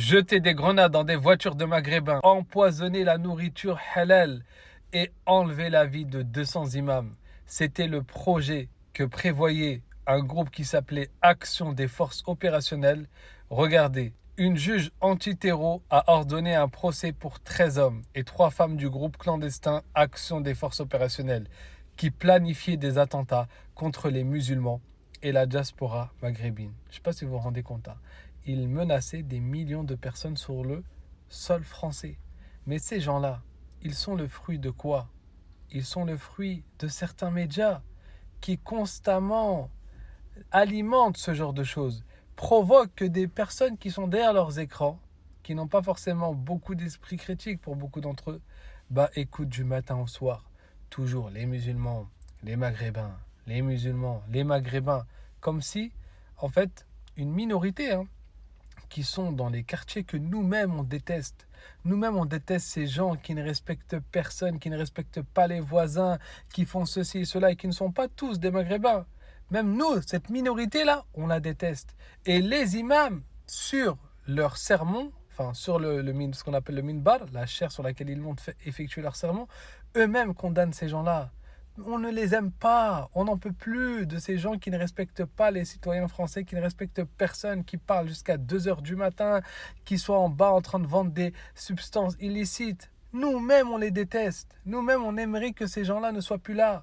Jeter des grenades dans des voitures de maghrébins, empoisonner la nourriture halal et enlever la vie de 200 imams. C'était le projet que prévoyait un groupe qui s'appelait Action des forces opérationnelles. Regardez, une juge anti-terreau a ordonné un procès pour 13 hommes et 3 femmes du groupe clandestin Action des forces opérationnelles qui planifiaient des attentats contre les musulmans et la diaspora maghrébine. Je ne sais pas si vous vous rendez compte. Ils menaçaient des millions de personnes sur le sol français. Mais ces gens-là, ils sont le fruit de quoi? Ils sont le fruit de certains médias qui constamment alimentent ce genre de choses, provoquent que des personnes qui sont derrière leurs écrans, qui n'ont pas forcément beaucoup d'esprit critique pour beaucoup d'entre eux, écoutent du matin au soir, toujours les musulmans, les maghrébins, les musulmans, les maghrébins, comme si, en fait, une minorité, qui sont dans les quartiers que nous-mêmes on déteste. Nous-mêmes on déteste ces gens qui ne respectent personne, qui ne respectent pas les voisins, qui font ceci et cela et qui ne sont pas tous des maghrébins. Même nous, cette minorité-là, on la déteste. Et les imams, sur leur sermon, enfin sur ce qu'on appelle le minbar, la chaire sur laquelle ils vont effectuer leur sermon, eux-mêmes condamnent ces gens-là. On ne les aime pas, on n'en peut plus de ces gens qui ne respectent pas les citoyens français, qui ne respectent personne, qui parlent jusqu'à 2 heures du matin, qui sont en bas en train de vendre des substances illicites. Nous-mêmes, on les déteste. Nous-mêmes, on aimerait que ces gens-là ne soient plus là.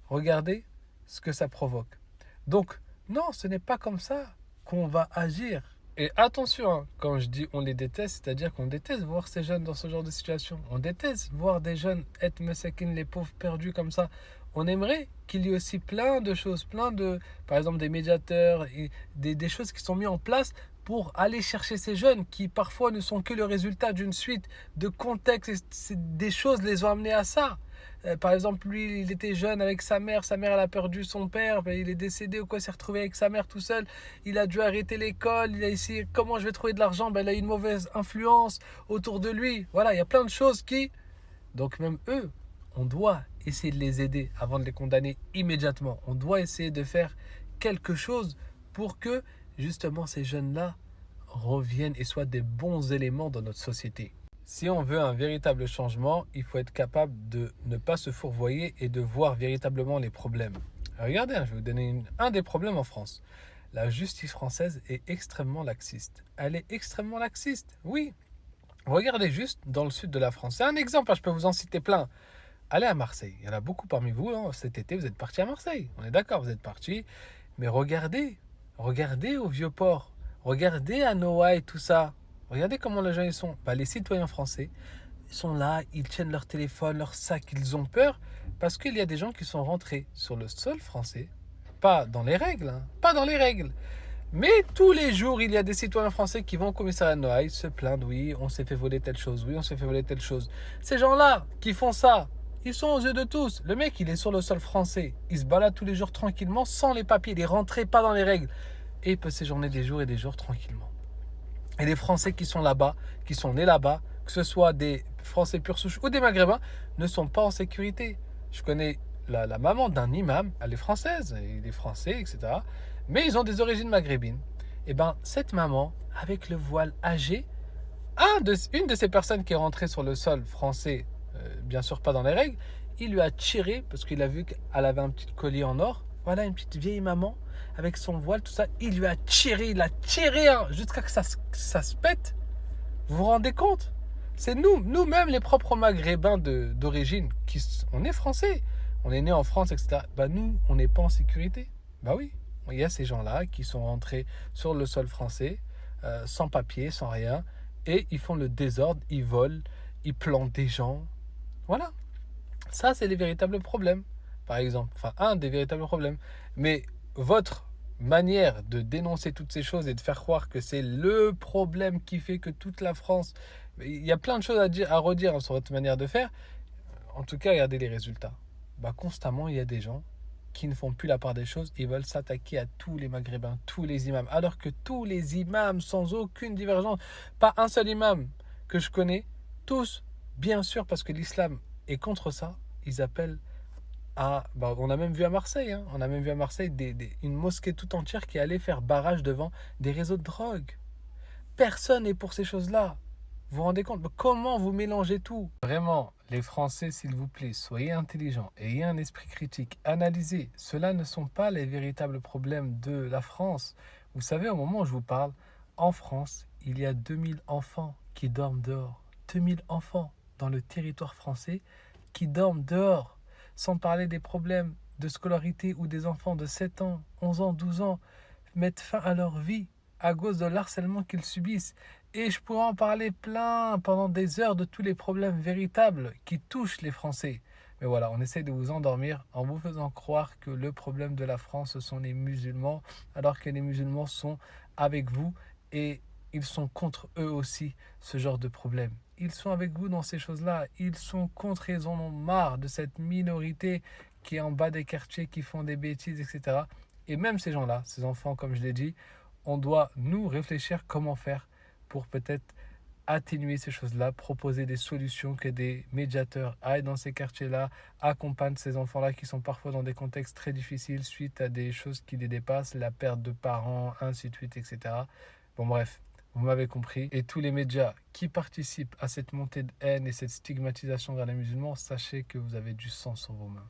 Regardez ce que ça provoque. Donc, non, ce n'est pas comme ça qu'on va agir. Et attention, quand je dis on les déteste, c'est-à-dire qu'on déteste voir ces jeunes dans ce genre de situation. On déteste voir des jeunes être mesakin, les pauvres perdus comme ça. On aimerait qu'il y ait aussi plein de choses, par exemple des médiateurs, et des choses qui sont mises en place pour aller chercher ces jeunes qui parfois ne sont que le résultat d'une suite de contextes et des choses les ont amenés à ça. Par exemple, lui, il était jeune avec sa mère elle a perdu son père, il est décédé ou quoi, il s'est retrouvé avec sa mère tout seul, il a dû arrêter l'école, il a essayé comment je vais trouver de l'argent, il a eu une mauvaise influence autour de lui. Voilà, il y a plein de choses qui... Donc même eux, on doit essayer de les aider avant de les condamner immédiatement. On doit essayer de faire quelque chose pour que justement ces jeunes-là reviennent et soient des bons éléments dans notre société. Si on veut un véritable changement, il faut être capable de ne pas se fourvoyer et de voir véritablement les problèmes. Regardez, je vais vous donner un des problèmes en France. La justice française est extrêmement laxiste. Elle est extrêmement laxiste, oui. Regardez juste dans le sud de la France. C'est un exemple, je peux vous en citer plein. Allez à Marseille. Il y en a beaucoup parmi vous. Cet été, vous êtes partis à Marseille. On est d'accord, vous êtes partis. Mais regardez au Vieux-Port. Regardez à Noailles, tout ça. Regardez comment les gens ils sont. Les citoyens français, ils sont là, ils tiennent leur téléphone, leur sac, ils ont peur parce qu'il y a des gens qui sont rentrés sur le sol français, pas dans les règles, pas dans les règles. Mais tous les jours, il y a des citoyens français qui vont au commissariat de Noailles se plaindre, oui, on s'est fait voler telle chose, oui, on s'est fait voler telle chose. Ces gens-là qui font ça, ils sont aux yeux de tous. Le mec, il est sur le sol français, il se balade tous les jours tranquillement, sans les papiers, il est rentré pas dans les règles. Et il peut séjourner des jours et des jours tranquillement. Et les Français qui sont là-bas, qui sont nés là-bas, que ce soit des Français pure souche ou des Maghrébins, ne sont pas en sécurité. Je connais la maman d'un imam, elle est française, il est français, etc. Mais ils ont des origines maghrébines. Et cette maman, avec le voile âgé, une de ces personnes qui est rentrée sur le sol français, bien sûr pas dans les règles, il lui a tiré, parce qu'il a vu qu'elle avait un petit collier en or. Voilà, une petite vieille maman, avec son voile, tout ça. Il lui a tiré, jusqu'à que ça se pète. Vous vous rendez compte? C'est nous-mêmes, les propres maghrébins d'origine, on est français, on est né en France, etc. Nous, on n'est pas en sécurité. Oui, il y a ces gens-là qui sont rentrés sur le sol français, sans papier, sans rien, et ils font le désordre, ils volent, ils plantent des gens. Voilà. Ça, c'est les véritables problèmes, par exemple. Enfin, un des véritables problèmes. Mais votre manière de dénoncer toutes ces choses et de faire croire que c'est le problème qui fait que toute la France... Il y a plein de choses à redire sur votre manière de faire. En tout cas, regardez les résultats. Constamment, il y a des gens qui ne font plus la part des choses. Ils veulent s'attaquer à tous les maghrébins, tous les imams. Alors que tous les imams, sans aucune divergence, pas un seul imam que je connais, tous, bien sûr, parce que l'islam est contre ça, ils appellent on a même vu à Marseille, une mosquée tout entière qui allait faire barrage devant des réseaux de drogue. Personne n'est pour ces choses-là. Vous vous rendez compte? Mais comment vous mélangez tout? Vraiment, les Français, s'il vous plaît, soyez intelligents, ayez un esprit critique, analysez. Ceux-là ne sont pas les véritables problèmes de la France. Vous savez, au moment où je vous parle, en France, il y a 2000 enfants qui dorment dehors. 2000 enfants dans le territoire français qui dorment dehors. Sans parler des problèmes de scolarité où des enfants de 7 ans, 11 ans, 12 ans mettent fin à leur vie à cause de l'harcèlement qu'ils subissent. Et je pourrais en parler plein pendant des heures de tous les problèmes véritables qui touchent les Français. Mais voilà, on essaie de vous endormir en vous faisant croire que le problème de la France, ce sont les musulmans, alors que les musulmans sont avec vous et ils sont contre eux aussi, ce genre de problème. Ils sont avec vous dans ces choses-là. Ils sont contre, ils en ont marre de cette minorité qui est en bas des quartiers, qui font des bêtises, etc. Et même ces gens-là, ces enfants, comme je l'ai dit, on doit nous réfléchir comment faire pour peut-être atténuer ces choses-là, proposer des solutions, que des médiateurs aillent dans ces quartiers-là, accompagnent ces enfants-là qui sont parfois dans des contextes très difficiles suite à des choses qui les dépassent, la perte de parents, ainsi de suite, etc. Bon bref, vous m'avez compris. Et tous les médias qui participent à cette montée de haine et cette stigmatisation vers les musulmans, sachez que vous avez du sang sur vos mains.